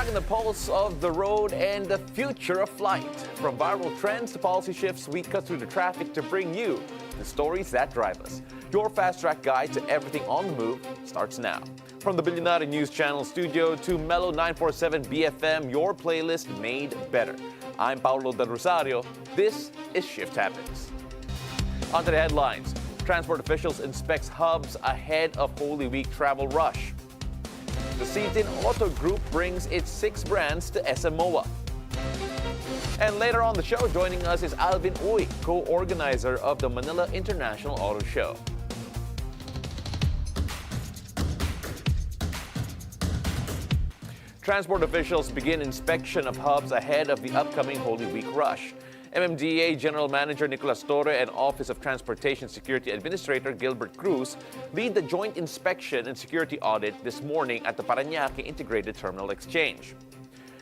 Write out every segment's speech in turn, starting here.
Tracking the pulse of the road and the future of flight. From viral trends to policy shifts, we cut through the traffic to bring you the stories that drive us. Your fast-track guide to everything on the move starts now. From the Billionaire News Channel studio to Mellow 947 BFM, your playlist made better. I'm Paolo del Rosario. This is Shift Happens. On to the headlines. Transport officials inspects hubs ahead of Holy Week travel rush. The Cignal Auto Group brings its 6 brands to SMOA. And later on the show, joining us is Alvin Uy, co-organizer of the Manila International Auto Show. Transport officials begin inspection of hubs ahead of the upcoming Holy Week rush. MMDA General Manager Nicolas Torre and Office of Transportation Security Administrator Gilbert Cruz lead the joint inspection and security audit this morning at the Parañaque Integrated Terminal Exchange.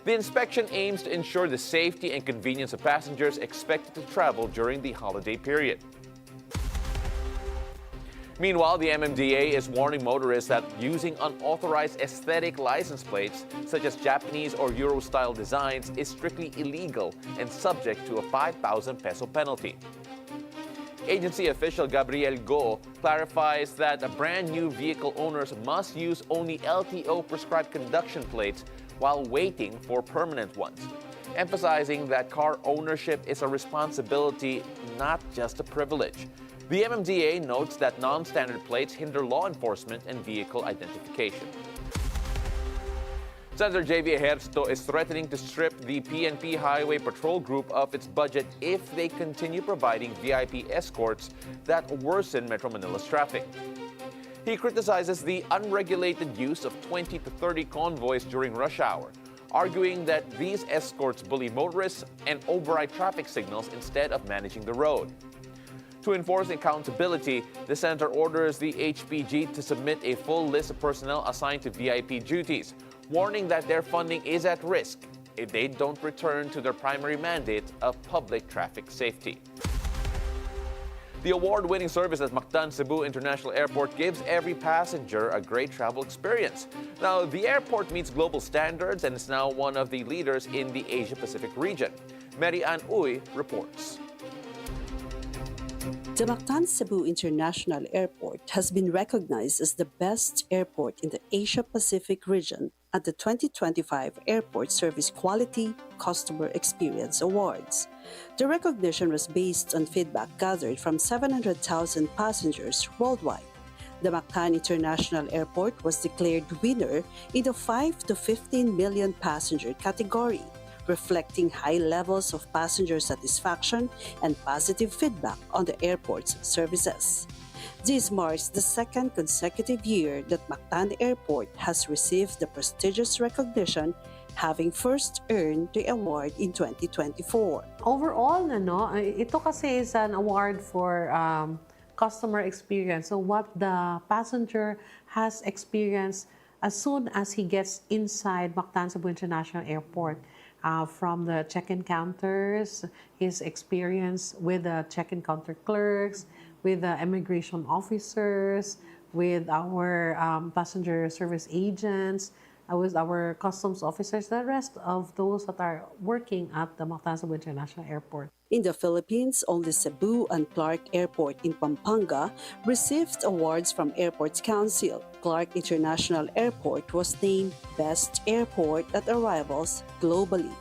The inspection aims to ensure the safety and convenience of passengers expected to travel during the holiday period. Meanwhile, the MMDA is warning motorists that using unauthorized aesthetic license plates, such as Japanese or Euro-style designs, is strictly illegal and subject to a 5,000 peso penalty. Agency official Gabriel Go clarifies that brand new vehicle owners must use only LTO-prescribed conduction plates while waiting for permanent ones, emphasizing that car ownership is a responsibility, not just a privilege. The MMDA notes that non-standard plates hinder law enforcement and vehicle identification. Senator J.V. Ejercito is threatening to strip the PNP Highway Patrol Group of its budget if they continue providing VIP escorts that worsen Metro Manila's traffic. He criticizes the unregulated use of 20 to 30 convoys during rush hour, arguing that these escorts bully motorists and override traffic signals instead of managing the road. To enforce accountability, the senator orders the HPG to submit a full list of personnel assigned to VIP duties, warning that their funding is at risk if they don't return to their primary mandate of public traffic safety. The award-winning service at Mactan Cebu International Airport gives every passenger a great travel experience. Now, the airport meets global standards and is now one of the leaders in the Asia-Pacific region. Mary Ann Uy reports. The Mactan Cebu International Airport has been recognized as the best airport in the Asia-Pacific region at the 2025 Airport Service Quality Customer Experience Awards. The recognition was based on feedback gathered from 700,000 passengers worldwide. The Mactan International Airport was declared winner in the 5 to 15 million passenger category, reflecting high levels of passenger satisfaction and positive feedback on the airport's services. This marks the second consecutive year that Mactan Airport has received the prestigious recognition, having first earned the award in 2024. Overall, ito kasi is an award for customer experience. So what the passenger has experienced as soon as he gets inside Mactan Cebu International Airport. From the check-in counters, his experience with the check-in counter clerks, with the immigration officers, with our passenger service agents, with our customs officers, the rest of those that are working at the Mactan Cebu International Airport. In the Philippines, only Cebu and Clark Airport in Pampanga received awards from Airports Council. Clark International Airport was named Best Airport at Arrivals globally.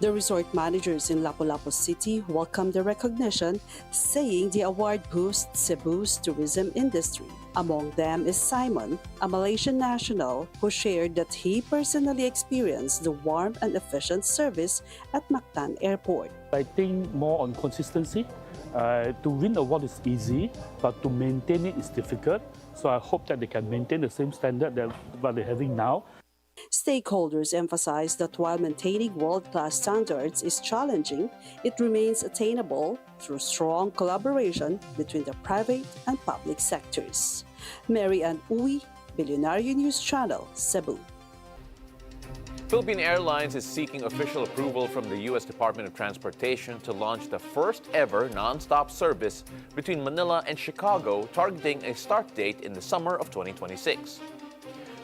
The resort managers in Lapu-Lapu City welcomed the recognition, saying the award boosts Cebu's tourism industry. Among them is Simon, a Malaysian national who shared that he personally experienced the warm and efficient service at Mactan Airport. I think more on consistency. To win the award is easy, but to maintain it is difficult. So I hope that they can maintain the same standard that what they're having now. Stakeholders emphasize that while maintaining world-class standards is challenging, it remains attainable through strong collaboration between the private and public sectors. Mary Ann Uy, Billionaire News Channel, Cebu. Philippine Airlines is seeking official approval from the U.S. Department of Transportation to launch the first-ever non-stop service between Manila and Chicago, targeting a start date in the summer of 2026.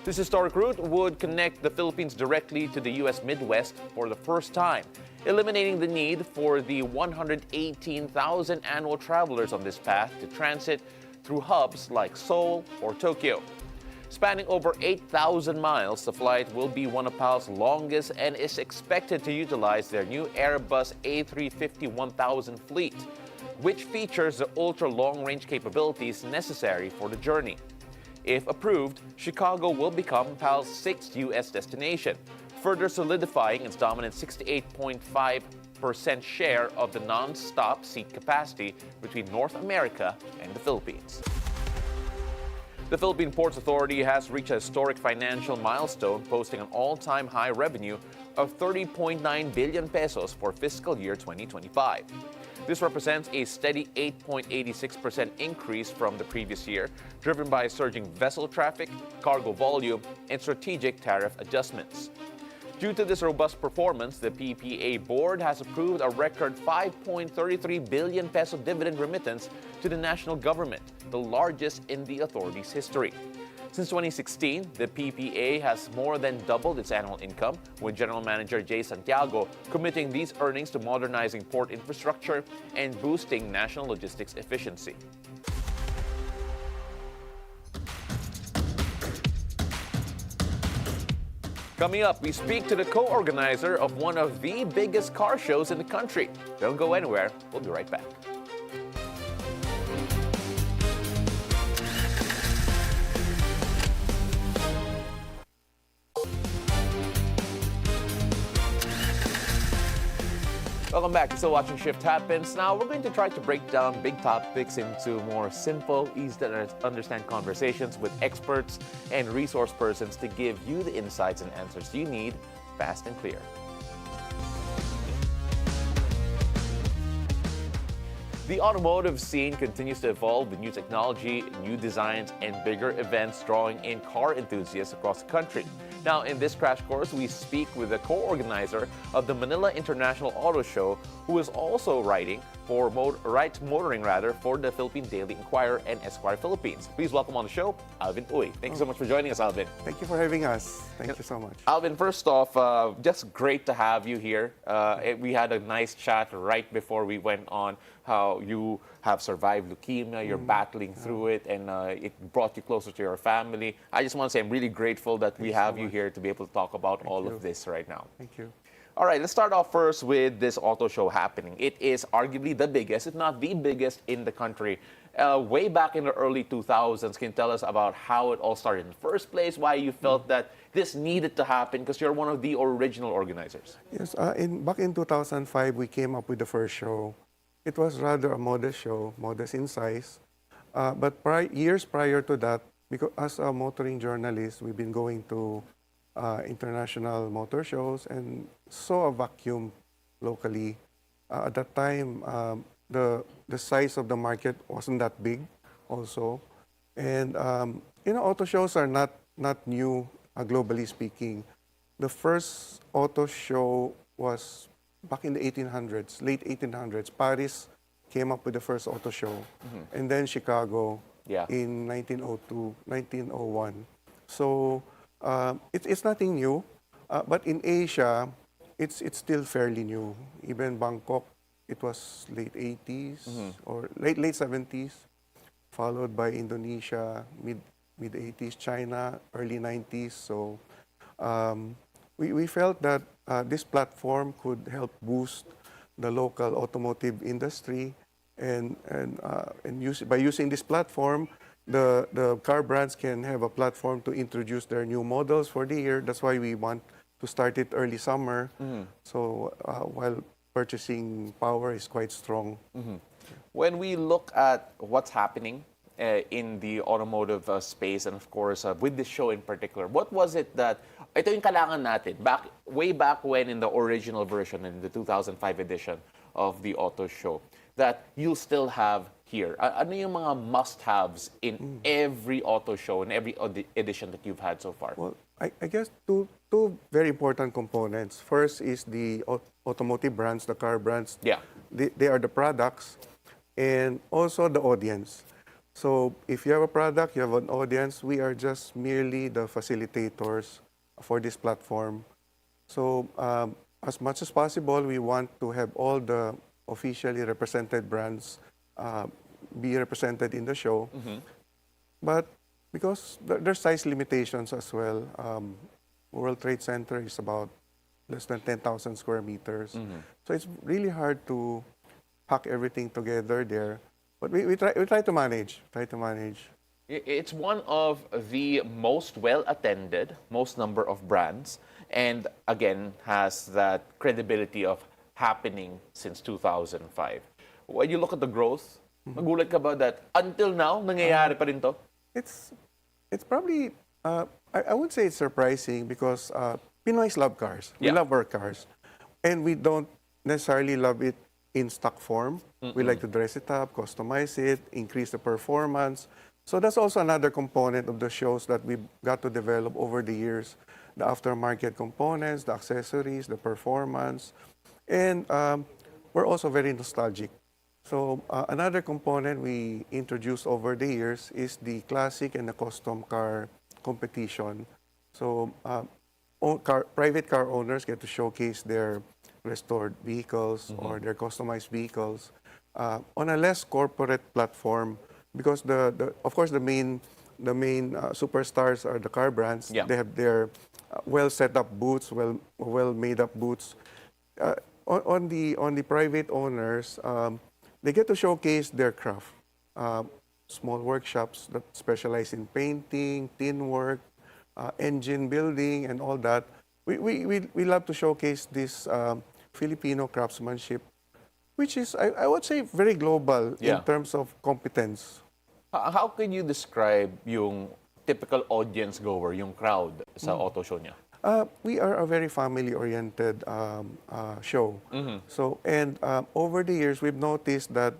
This historic route would connect the Philippines directly to the U.S. Midwest for the first time, eliminating the need for the 118,000 annual travelers on this path to transit through hubs like Seoul or Tokyo. Spanning over 8,000 miles, the flight will be one of PAL's longest and is expected to utilize their new Airbus A350-1000 fleet, which features the ultra-long-range capabilities necessary for the journey. If approved, Chicago will become PAL's sixth U.S. destination, further solidifying its dominant 68.5% share of the non-stop seat capacity between North America and the Philippines. The Philippine Ports Authority has reached a historic financial milestone, posting an all-time high revenue of 30.9 billion pesos for fiscal year 2025. This represents a steady 8.86% increase from the previous year, driven by surging vessel traffic, cargo volume, and strategic tariff adjustments. Due to this robust performance, the PPA board has approved a record 5.33 billion peso dividend remittance to the national government, the largest in the authority's history. Since 2016, the PPA has more than doubled its annual income, with General Manager Jay Santiago committing these earnings to modernizing port infrastructure and boosting national logistics efficiency. Coming up, we speak to the co-organizer of one of the biggest car shows in the country. Don't go anywhere. We'll be right back. Welcome back. You're still watching Shift Happens. Now, we're going to try to break down big topics into more simple, easy to understand conversations with experts and resource persons to give you the insights and answers you need, fast and clear. The automotive scene continues to evolve with new technology, new designs, and bigger events drawing in car enthusiasts across the country. Now, in this crash course, we speak with the co-organizer of the Manila International Auto Show, who is also writing for motoring for the Philippine Daily Inquirer and Esquire Philippines. Please welcome on the show, Alvin Uy. Thank you so much for joining us, Alvin. Thank you for having us. Thank you so much. Alvin, first off, just great to have you here. We had a nice chat right before we went on how you have survived leukemia, you're battling through it, and it brought you closer to your family. I just want to say I'm really grateful that we have you here to be able to talk about all of this right now. Thank you. All right, let's start off first with this auto show happening. It is arguably the biggest, if not the biggest, in the country. Way back in the early 2000s, can you tell us about how it all started in the first place, why you felt that this needed to happen, because you're one of the original organizers? Yes, back in 2005, we came up with the first show. It was rather a modest show, modest in size. But years prior to that, because as a motoring journalist, we've been going to international motor shows and saw a vacuum locally. At that time, the size of the market wasn't that big also. And, auto shows are not new, globally speaking. The first auto show was back in the 1800s, late 1800s. Paris came up with the first auto show. And then Chicago in 1902, 1901. So it's nothing new. But in Asia, it's still fairly new. Even Bangkok, it was late 80s or late 70s, followed by Indonesia, mid 80s, China, early 90s. So we felt that this platform could help boost the local automotive industry, and by using this platform, the car brands can have a platform to introduce their new models for the year. That's why we want to start it early summer. So while purchasing power is quite strong. When we look at what's happening in the automotive space, and of course with this show in particular, what was it that ito yung kailangan natin way back when in the original version, in the 2005 edition of the auto show, that you'll still have here? Ano yung mga must-haves in every auto show, in every edition that you've had so far? Well, I guess two very important components. First is the automotive brands, the car brands. Yeah. They are the products, and also the audience. So if you have a product, you have an audience, we are just merely the facilitators for this platform. So as much as possible, we want to have all the officially represented brands be represented in the show. But because there's size limitations as well, World Trade Center is about less than 10,000 square meters. So it's really hard to pack everything together there. But we try to manage, It's one of the most well-attended, most number of brands, and again, has that credibility of happening since 2005. When you look at the growth, nagulat ka ba that until now, nangyayari pa rin to? It's probably, I would say it's surprising because Pinoys love cars. We Yeah. love our cars. And we don't necessarily love it in stock form. We like to dress it up, customize it, increase the performance. So that's also another component of the shows that we've got to develop over the years. The aftermarket components, the accessories, the performance. And we're also very nostalgic. So another component we introduced over the years is the classic and the custom car competition. So private car owners get to showcase their restored vehicles or their customized vehicles on a less corporate platform because of course the main superstars are the car brands. Yeah. They have their well set up booths, well made up booths. On the private owners, they get to showcase their craft. Small workshops that specialize in painting, tin work, engine building, and all that. We love to showcase this Filipino craftsmanship, which is, I would say, very global Yeah. in terms of competence. How can you describe yung typical audience goer, yung crowd sa auto show niya? We are a very family-oriented show. So, and over the years, we've noticed that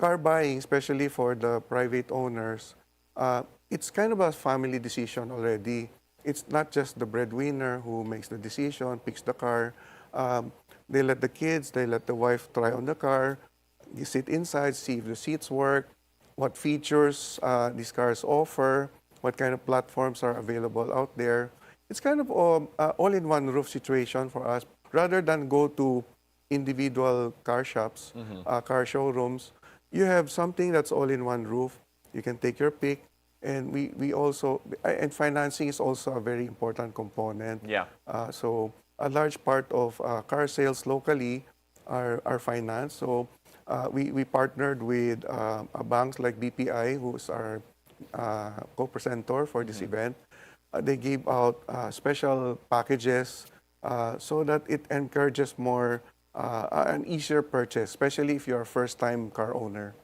car buying, especially for the private owners, it's kind of a family decision already. It's not just the breadwinner who makes the decision, picks the car. They let the kids, they let the wife try on the car. You sit inside, see if the seats work, what features these cars offer, what kind of platforms are available out there. It's kind of all-in-one roof situation for us. Rather than go to individual car shops, car showrooms, you have something that's all-in-one roof. You can take your pick. And we also, and financing is also a very important component. Yeah. So a large part of car sales locally are financed. So we partnered with banks like BPI, who's our co-presenter for this event. They gave out special packages so that it encourages more an easier purchase, especially if you're a first-time car owner.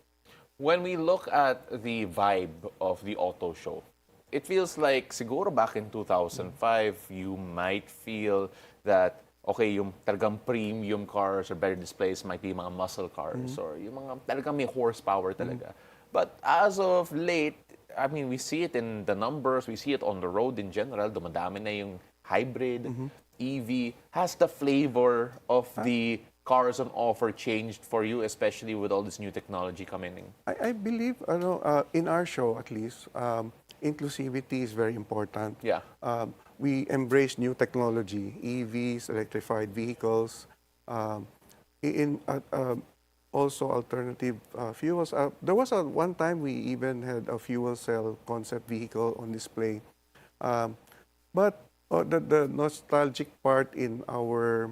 When we look at the vibe of the auto show, it feels like siguro back in 2005, you might feel that, okay, yung talagang premium cars or better displays might be mga muscle cars or yung mga talagang may horsepower talaga. But as of late, I mean, we see it in the numbers, we see it on the road in general, dumadami na yung hybrid, EV. Has the flavor of the cars on offer changed for you, especially with all this new technology coming in? I believe, in our show at least, inclusivity is very important. Yeah. We embrace new technology, EVs, electrified vehicles, also alternative fuels. There was one time we even had a fuel cell concept vehicle on display. But the nostalgic part in our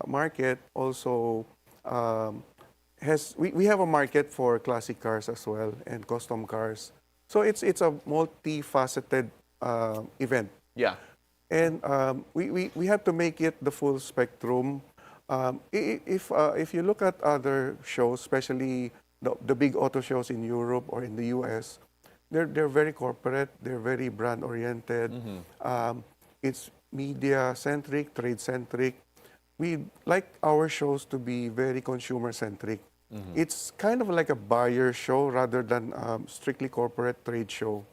market also we have a market for classic cars as well and custom cars. So it's a multifaceted event. Yeah. And we have to make it the full spectrum. If you look at other shows, especially the big auto shows in Europe or in the US, they're very corporate, they're very brand oriented. It's media centric, trade centric. We like our shows to be very consumer centric. It's kind of like a buyer show rather than strictly corporate trade show.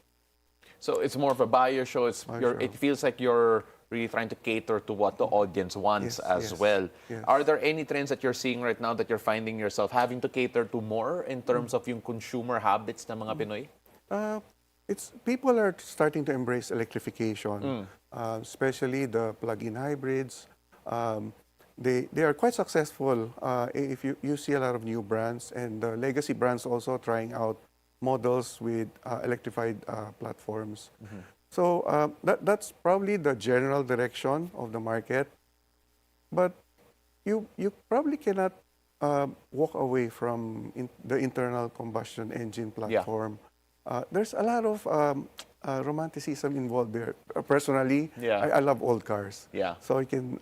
So it's more of a buyer show. It feels like you're really trying to cater to what the audience wants Yes, as yes, well. yes. Are there any trends that you're seeing right now that you're finding yourself having to cater to more in terms of yung consumer habits ng mga Pinoy? Uh, it's people are starting to embrace electrification, especially the plug-in hybrids. Um, they are quite successful. If you see a lot of new brands and the legacy brands also trying out models with electrified platforms. So that's probably the general direction of the market. But you probably cannot walk away from the internal combustion engine platform. There's a lot of romanticism involved there. Personally, Yeah. I love old cars. Yeah. So you can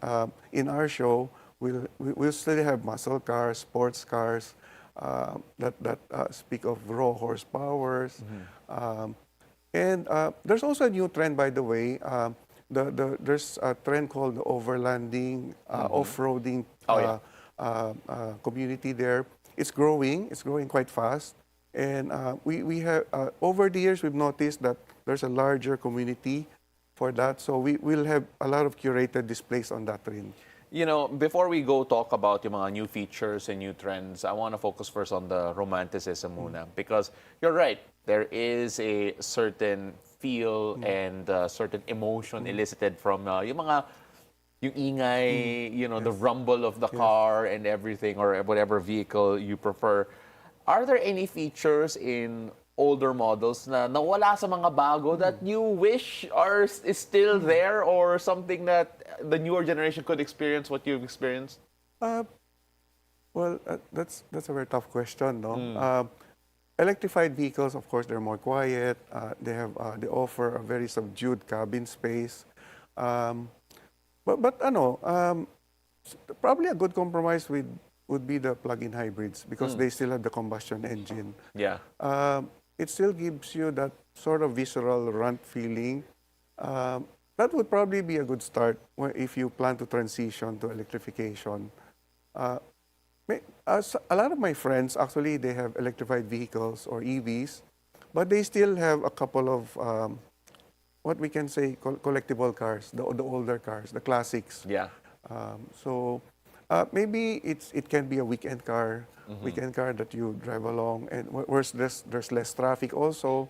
in our show we'll still have muscle cars, sports cars that speak of raw horsepowers. And there's also a new trend, by the way. There's a trend called the overlanding, off-roading Oh, yeah. community there. It's growing quite fast. And we have, over the years, we've noticed that there's a larger community for that. So we'll have a lot of curated displays on that trend. You know, before we go talk about yung mga new features and new trends, I want to focus first on the romanticism muna. Because you're right, there is a certain feel and certain emotion elicited from yung ingay, you know, the rumble of the car and everything, or whatever vehicle you prefer. Are there any features in older models na nawala sa mga bago that you wish is still there, or something that the newer generation could experience what you've experienced? Well, that's a very tough question, no? Electrified vehicles, of course, they're more quiet. They offer a very subdued cabin space. But probably a good compromise would be the plug-in hybrids because they still have the combustion engine. Yeah. It still gives you that sort of visceral runt feeling. That would probably be a good start if you plan to transition to electrification. A lot of my friends, actually, they have electrified vehicles or EVs, but they still have a couple of what we can say collectible cars, the older cars, the classics. Yeah. So maybe it can be a weekend car that you drive along, and where there's less traffic also,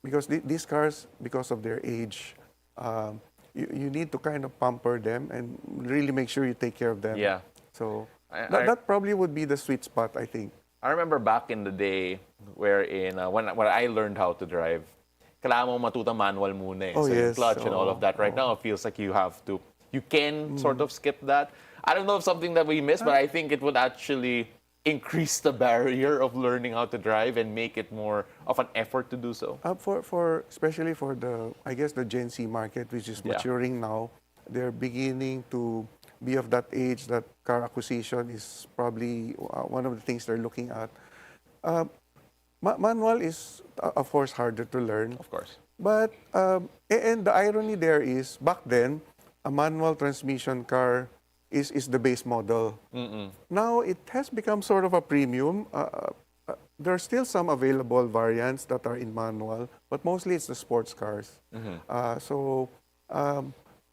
because these cars, because of their age, you need to kind of pamper them and really make sure you take care of them. Yeah. So that probably would be the sweet spot, I think. I remember back in the day wherein when I learned how to drive, kailangan mo matuto manual muna eh. Oh, so yung yes. clutch and all of that. Right now, it feels like you can sort of skip that. I don't know if something that we missed, but I think it would actually increase the barrier of learning how to drive and make it more of an effort to do so. Especially for I guess the Gen Z market, which is maturing now, they're beginning to be of that age that car acquisition is probably one of the things they're looking at. Manual is, of course, harder to learn. Of course. But, and the irony there is, back then, a manual transmission car is the base model. Now, it has become sort of a premium. There are still some available variants that are in manual, but mostly it's the sports cars.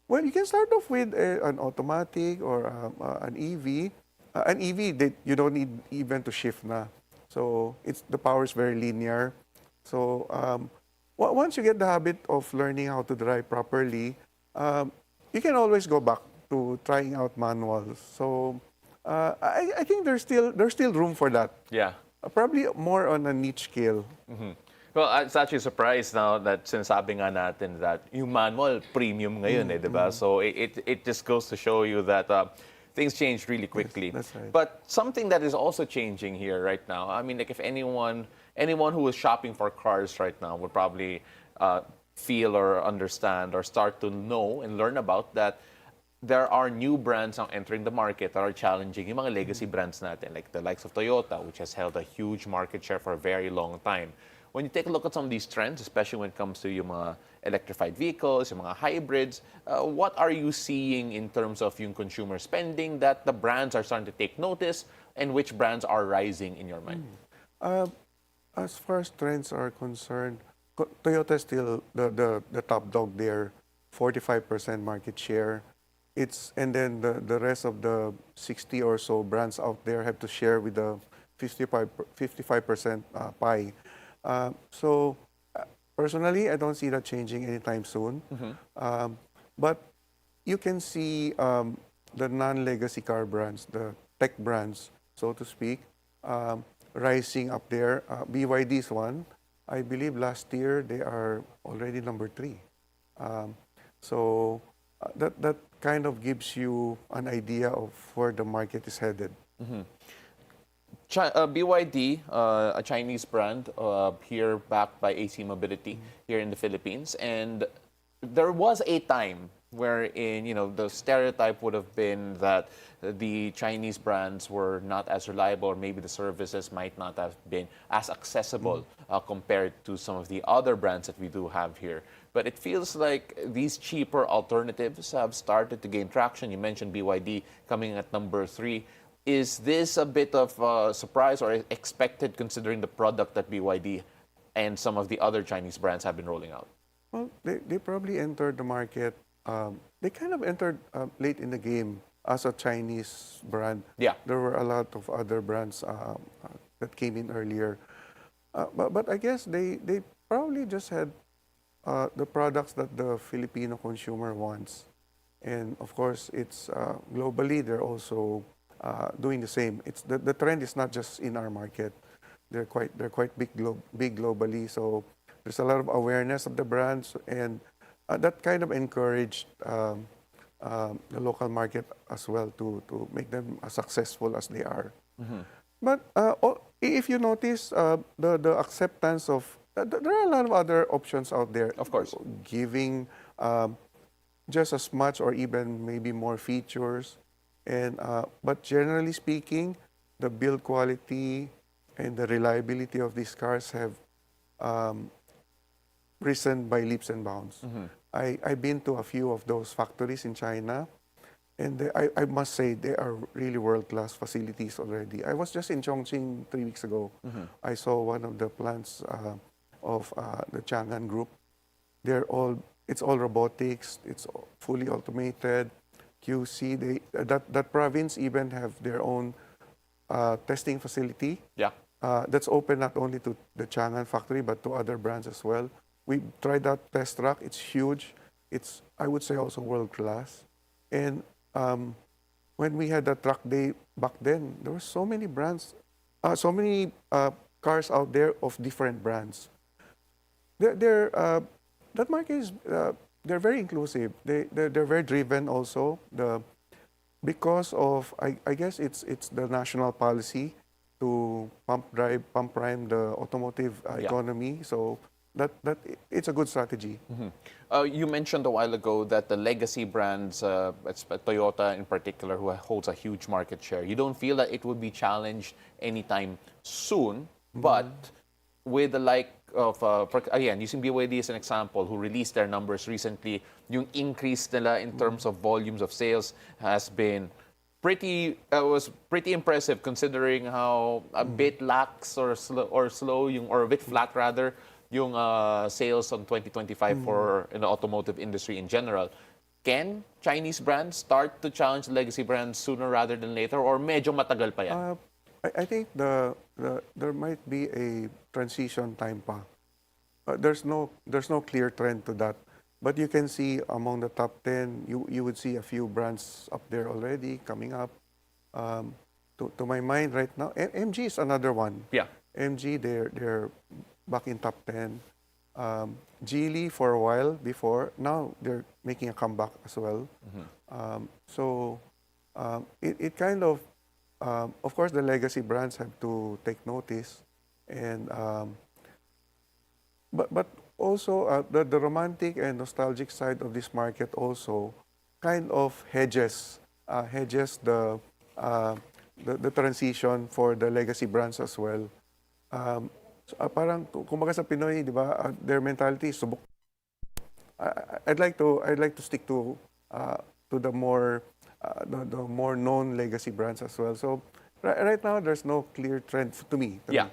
Well, you can start off with an automatic or an EV. An EV, you don't need even to shift na. So the power is very linear. So once you get the habit of learning how to drive properly, you can always go back to trying out manuals. So I think there's still room for that. Yeah. Probably more on a niche scale. Well, it's actually a surprise now that sinasabi nga natin that yung manual premium ngayon eh, di ba? So it just goes to show you that things change really quickly. Yes, that's right. But something that is also changing here right now, I mean, like if anyone who is shopping for cars right now would probably feel or understand or start to know and learn about that there are new brands now entering the market that are challenging yung mga legacy brands natin, like the likes of Toyota, which has held a huge market share for a very long time. When you take a look at some of these trends, especially when it comes to yung mga electrified vehicles, yung mga hybrids, what are you seeing in terms of yung consumer spending that the brands are starting to take notice, and which brands are rising in your mind? As far as trends are concerned, Toyota is still the top dog there 45% market share. And then the rest of the 60 or so brands out there have to share with the 55% pie. So personally, I don't see that changing anytime soon. But you can see the non-legacy car brands, the tech brands, so to speak, rising up there. BYD's one. I believe last year they are already number 3. So that kind of gives you an idea of where the market is headed. BYD, a Chinese brand, here backed by AC Mobility here in the Philippines, and there was a time wherein the stereotype would have been that the Chinese brands were not as reliable, or maybe the services might not have been as accessible compared to some of the other brands that we do have here. But it feels like these cheaper alternatives have started to gain traction. You mentioned BYD coming at number 3. Is this a bit of a surprise or expected considering the product that BYD and some of the other Chinese brands have been rolling out? Well, they probably entered the market. They kind of entered late in the game as a Chinese brand. Yeah. There were a lot of other brands that came in earlier. But I guess they probably just had the products that the Filipino consumer wants. And of course, it's globally, they're also doing the same. It's the trend is not just in our market. They're quite big globally. So there's a lot of awareness of the brands, and that kind of encouraged the local market as well to make them as successful as they are. But if you notice, the acceptance of there are a lot of other options out there. Of course, giving just as much or even maybe more features, and but generally speaking, the build quality and the reliability of these cars have risen by leaps and bounds. I've been to a few of those factories in China, and I must say they are really world-class facilities already. I was just in Chongqing 3 weeks ago. I saw one of the plants of the Chang'an group. It's all robotics. It's fully automated. QC. That province even have their own testing facility. Yeah. That's open not only to the Chang'an factory but to other brands as well. We tried that test track. It's huge. It's, I would say, also world class. And when we had that track day back then, there were so many brands, so many cars out there of different brands. That market is they're very inclusive. They're very driven also. Because of I guess it's the national policy to pump prime the automotive economy. So that it's a good strategy. You mentioned a while ago that the legacy brands, it's Toyota in particular, who holds a huge market share. You don't feel that it would be challenged anytime soon, but with the like of, again, using BYD as an example, who released their numbers recently, yung increase nila in terms of volumes of sales has been was pretty impressive considering how a bit lax or slow or a bit flat rather yung sales on 2025 for in the automotive industry in general. Can Chinese brands start to challenge legacy brands sooner rather than later, or medyo matagal pa yan? I think there might be a transition time pa. There's no clear trend to that. But you can see among the top 10, you would see a few brands up there already coming up. To my mind right now, MG is another one. Yeah. MG, they're back in top 10. Geely for a while before, now they're making a comeback as well. So it kind of course, the legacy brands have to take notice, and but also the romantic and nostalgic side of this market also kind of hedges the transition for the legacy brands as well. Parang kumbaga sa Pinoy, di ba? Their mentality is subok. I'd like to stick to the more known legacy brands as well. So right now there's no clear trend to me. Yeah.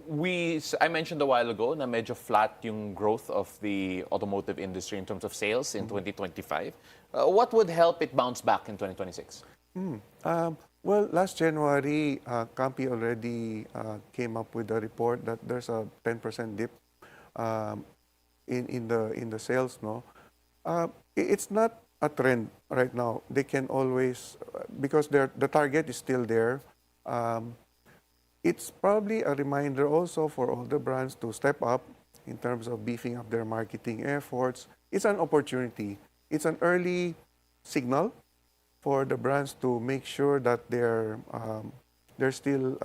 I mentioned a while ago na medyo flat yung growth of the automotive industry in terms of sales in 2025. What would help it bounce back in 2026? Well, last January, Campi already came up with a report that there's a 10% dip um, in the sales. No, it's not a trend right now. They can always because the target is still there. Um, it's probably a reminder also for all the brands to step up in terms of beefing up their marketing efforts. It's an opportunity. It's an early signal for the brands to make sure that they're still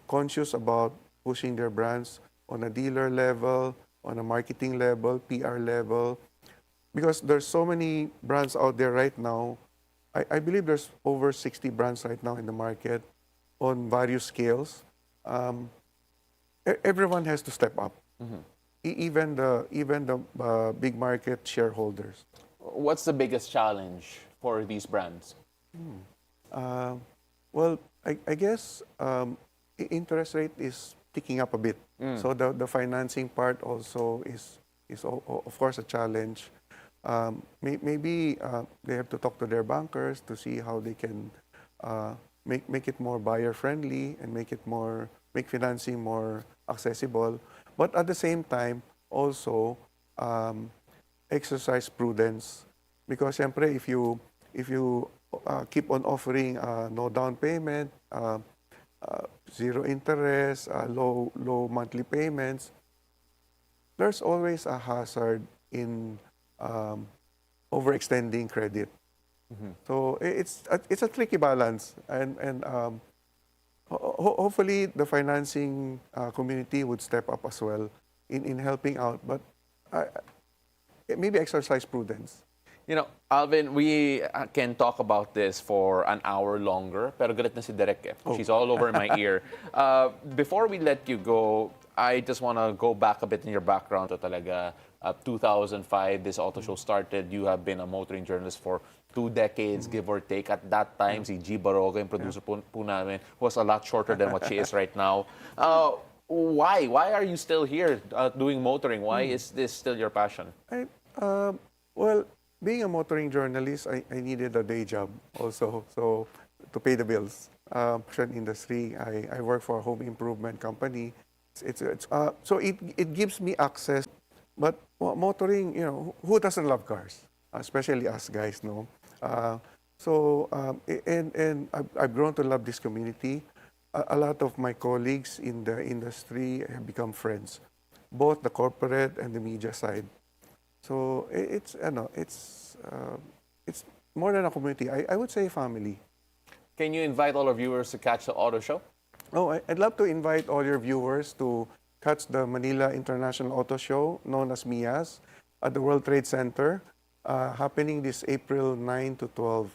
conscious about pushing their brands on a dealer level, on a marketing level, PR level, because there's so many brands out there right now. I believe there's over 60 brands right now in the market on various scales. Everyone has to step up, even the big market shareholders. What's the biggest challenge for these brands? Uh, well, I guess interest rate is ticking up a bit. So the financing part also is of course a challenge. Maybe they have to talk to their bankers to see how they can make it more buyer friendly and make financing more accessible. But at the same time, also exercise prudence, because siyempre if you keep on offering no down payment, zero interest, low monthly payments, there's always a hazard in overextending credit. So it's a tricky balance, and hopefully the financing community would step up as well in helping out. But maybe exercise prudence. You know, Alvin, we can talk about this for an hour longer, pero galit na si Derek eh. She's all over my ear. Before we let you go, I just want to go back a bit in your background. To talaga, 2005, this auto show started. You have been a motoring journalist for 2 decades, give or take. At that time, si G. Baroga, yung producer po namin, was a lot shorter than what she is right now. Why? Why are you still here doing motoring? Why is this still your passion? Well, being a motoring journalist, I needed a day job also, so to pay the bills. Fashion industry, I work for a home improvement company. So it gives me access. But motoring, who doesn't love cars? Especially us guys, no? And I've grown to love this community. A lot of my colleagues in the industry have become friends, both the corporate and the media side. So it's more than a community. I would say family. Can you invite all our viewers to catch the auto show? Oh, I'd love to invite all your viewers to catch the Manila International Auto Show, known as MIAS, at the World Trade Center, happening this April 9 to 12.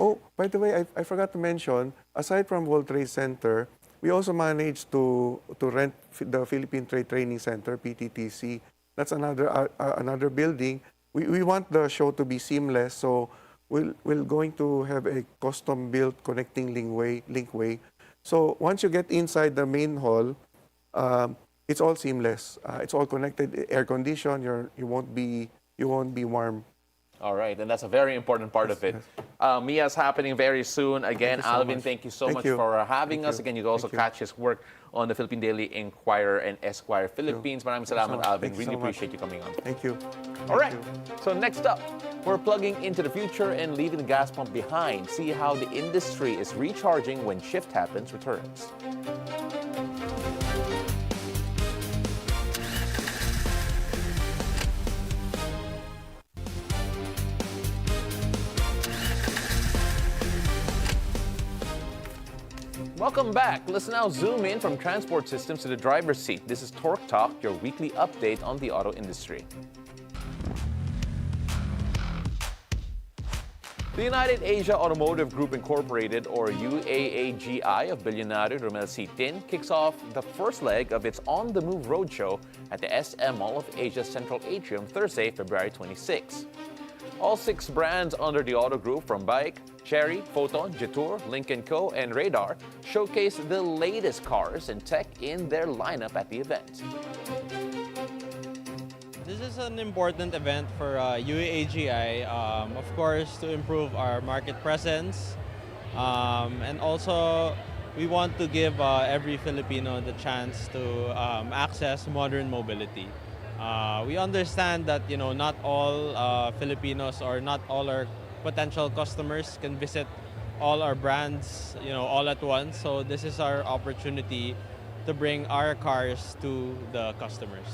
Oh, by the way, I forgot to mention, aside from World Trade Center, we also managed to rent the Philippine Trade Training Center, PTTC. That's another building. We want the show to be seamless, so we're going to have a custom-built connecting linkway. So once you get inside the main hall, it's all seamless. It's all connected, air conditioned. You won't be warm. All right, and that's a very important part of it. Mia's happening very soon. Again, Thank you so Alvin, much. thank you so Thank much you. for having Thank us. you. Again, you can also Thank you. catch his work on the Philippine Daily Inquirer and Esquire Philippines. Maraming salamat, much. Alvin. Thank you Really so much. appreciate you coming on. Thank you. All right, Thank you. so next up, we're plugging into the future and leaving the gas pump behind. See how the industry is recharging when shift happens returns. Welcome back. Let's now zoom in from transport systems to the driver's seat. This is Torque Talk, your weekly update on the auto industry. The United Asia Automotive Group Incorporated, or UAAGI, of billionaire Romel C. Tin, kicks off the first leg of its On the Move roadshow at the SM Mall of Asia's Central Atrium Thursday, February 26. All 6 brands under the Auto Group from Bike, Cherry, Photon, Jetour, Lynk & Co., and Radar showcase the latest cars and tech in their lineup at the event. This is an important event for UAAGI, of course, to improve our market presence. And also, we want to give every Filipino the chance to access modern mobility. We understand that not all Filipinos or not all our potential customers can visit all our brands all at once. So this is our opportunity to bring our cars to the customers.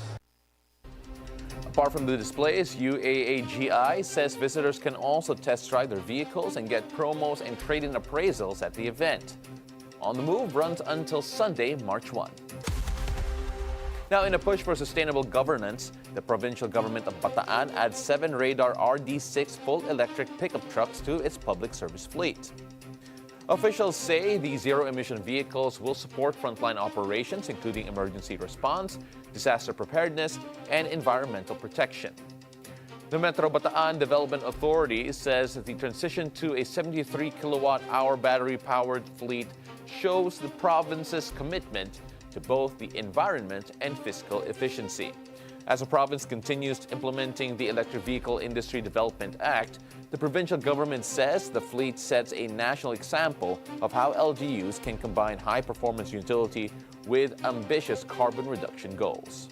Apart from the displays, UAAGI says visitors can also test drive their vehicles and get promos and trade-in appraisals at the event. On the Move runs until Sunday, March 1. Now, in a push for sustainable governance, the provincial government of Bataan adds 7 Radar RD6 full electric pickup trucks to its public service fleet. Officials say the zero-emission vehicles will support frontline operations, including emergency response, disaster preparedness, and environmental protection. The Metro Bataan Development Authority says that the transition to a 73 kilowatt-hour battery-powered fleet shows the province's commitment to both the environment and fiscal efficiency. As the province continues implementing the Electric Vehicle Industry Development Act, the provincial government says the fleet sets a national example of how LGUs can combine high-performance utility with ambitious carbon reduction goals.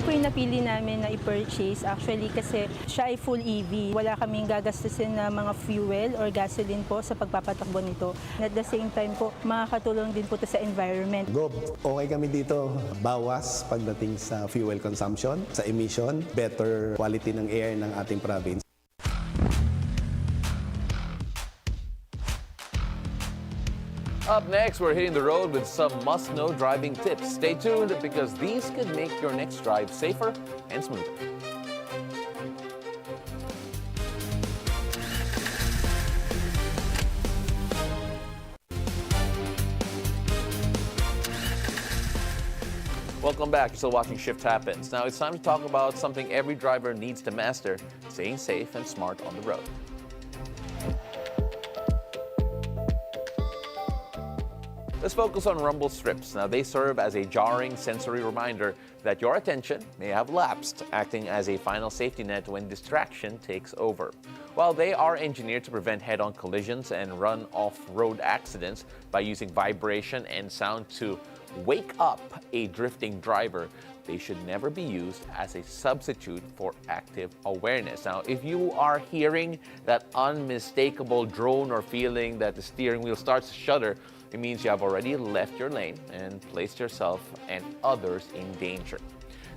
Po yung napili namin na i-purchase actually kasi siya ay full EV. Wala kaming gagastusin na mga fuel or gasoline po sa pagpapatakbo nito. And at the same time po, makakatulong din po ito sa environment. Okay kami dito. Bawas pagdating sa fuel consumption, sa emission, better quality ng air ng ating province. Up next, we're hitting the road with some must-know driving tips. Stay tuned because these could make your next drive safer and smoother. Welcome back. You're still watching Shift Happens. Now it's time to talk about something every driver needs to master: staying safe and smart on the road. Let's focus on rumble strips. Now, they serve as a jarring sensory reminder that your attention may have lapsed, acting as a final safety net when distraction takes over. While they are engineered to prevent head-on collisions and run off-road accidents by using vibration and sound to wake up a drifting driver, they should never be used as a substitute for active awareness. Now, if you are hearing that unmistakable drone or feeling that the steering wheel starts to shudder, it means you have already left your lane and placed yourself and others in danger.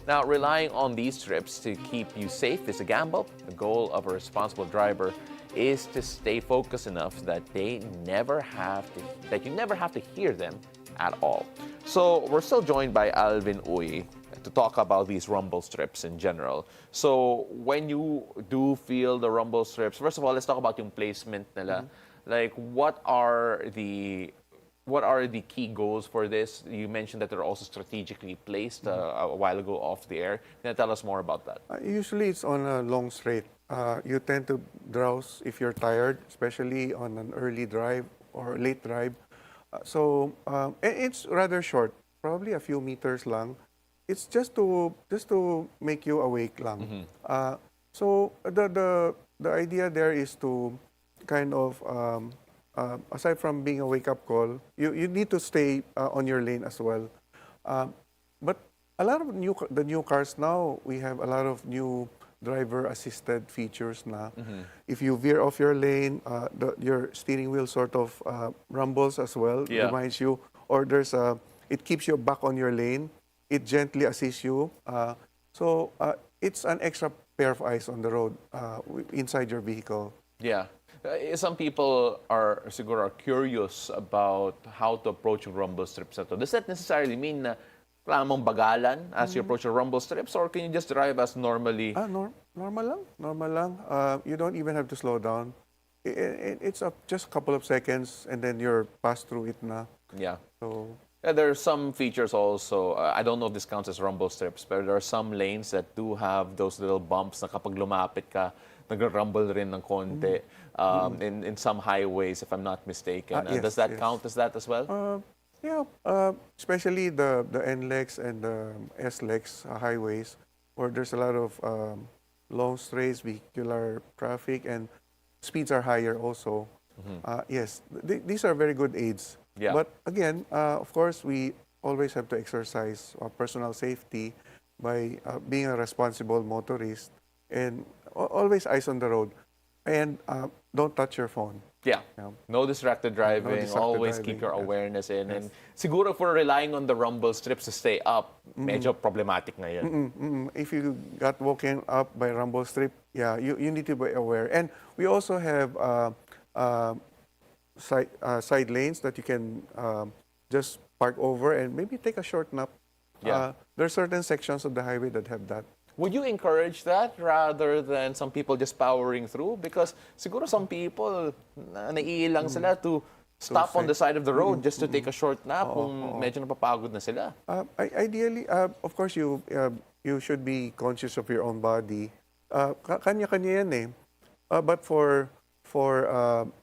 Now, relying on these strips to keep you safe is a gamble. The goal of a responsible driver is to stay focused enough that you never have to hear them at all. So we're still joined by Alvin Uy to talk about these rumble strips in general. So when you do feel the rumble strips, first of all, let's talk about yung placement nila. Like, what are the key goals for this? You mentioned that they're also strategically placed a while ago off the air. Can you tell us more about that? Usually it's on a long straight. You tend to drowse if you're tired, especially on an early drive or late drive. So it's rather short, probably a few meters lang. It's just to make you awake lang. So the idea there is to kind of aside from being a wake-up call, you need to stay on your lane as well. But a lot of the new cars now, we have a lot of new driver-assisted features na. If you veer off your lane, your steering wheel sort of rumbles as well, reminds you, or it keeps you back on your lane. It gently assists you. So it's an extra pair of eyes on the road inside your vehicle. Yeah. Some people are curious about how to approach rumble strips. Does that necessarily mean na kailangan mong bagalan as you approach the rumble strips, or can you just drive as normally? Normal lang. You don't even have to slow down. It's just a couple of seconds and then you're passed through it na. Yeah. So There are some features also, I don't know if this counts as rumble strips, but there are some lanes that do have those little bumps na kapag lumapit ka, nag-rumble rin ng konti in some highways, if I'm not mistaken. Yes, Does that yes. count as that as well? Yeah, especially the NLEX and the SLEX highways, where there's a lot of long straights, vehicular traffic, and speeds are higher also. Yes, these are very good aids. Yeah. But again, of course, we always have to exercise personal safety by being a responsible motorist and always eyes on the road. And don't touch your phone. Yeah. Yeah. No distracted driving. distracted Always driving, keep your yes. awareness in. And siguro if we're relying on the rumble strips to stay up, medyo problematic na yan. If you got woken up by rumble strip, yeah, you need to be aware. And we also have side lanes that you can just park over and maybe take a short nap. Yeah. There are certain sections of the highway that have that. Would you encourage that rather than some people just powering through? Because siguro some people, naiilang sila to stop on the side of the road just to take a short nap kung medyo napapagod na sila. Ideally, of course, you should be conscious of your own body. Kanya-kanya yan eh. But for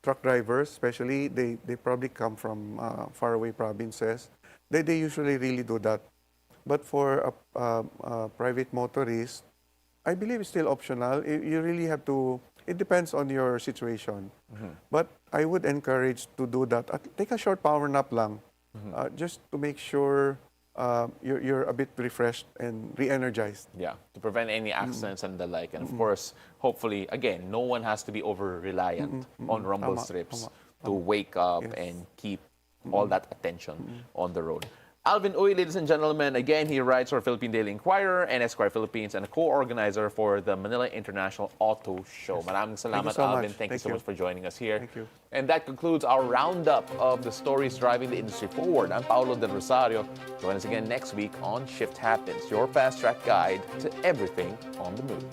truck drivers, especially, they probably come from faraway provinces. They usually really do that. But for a private motorist, I believe it's still optional. You really have to, it depends on your situation. But I would encourage to do that. Take a short power nap lang, just to make sure you're a bit refreshed and re-energized. Yeah, to prevent any accidents and the like. And of course, hopefully, again, no one has to be over-reliant on rumble strips to wake up and keep all that attention on the road. Alvin Uy, ladies and gentlemen, again, he writes for Philippine Daily Inquirer and Esquire Philippines and a co-organizer for the Manila International Auto Show. Maraming salamat, so much. Alvin. Thank you so much for joining us here. Thank you. And that concludes our roundup of the stories driving the industry forward. I'm Paolo del Rosario. Join us again next week on Shift Happens, your fast-track guide to everything on the move.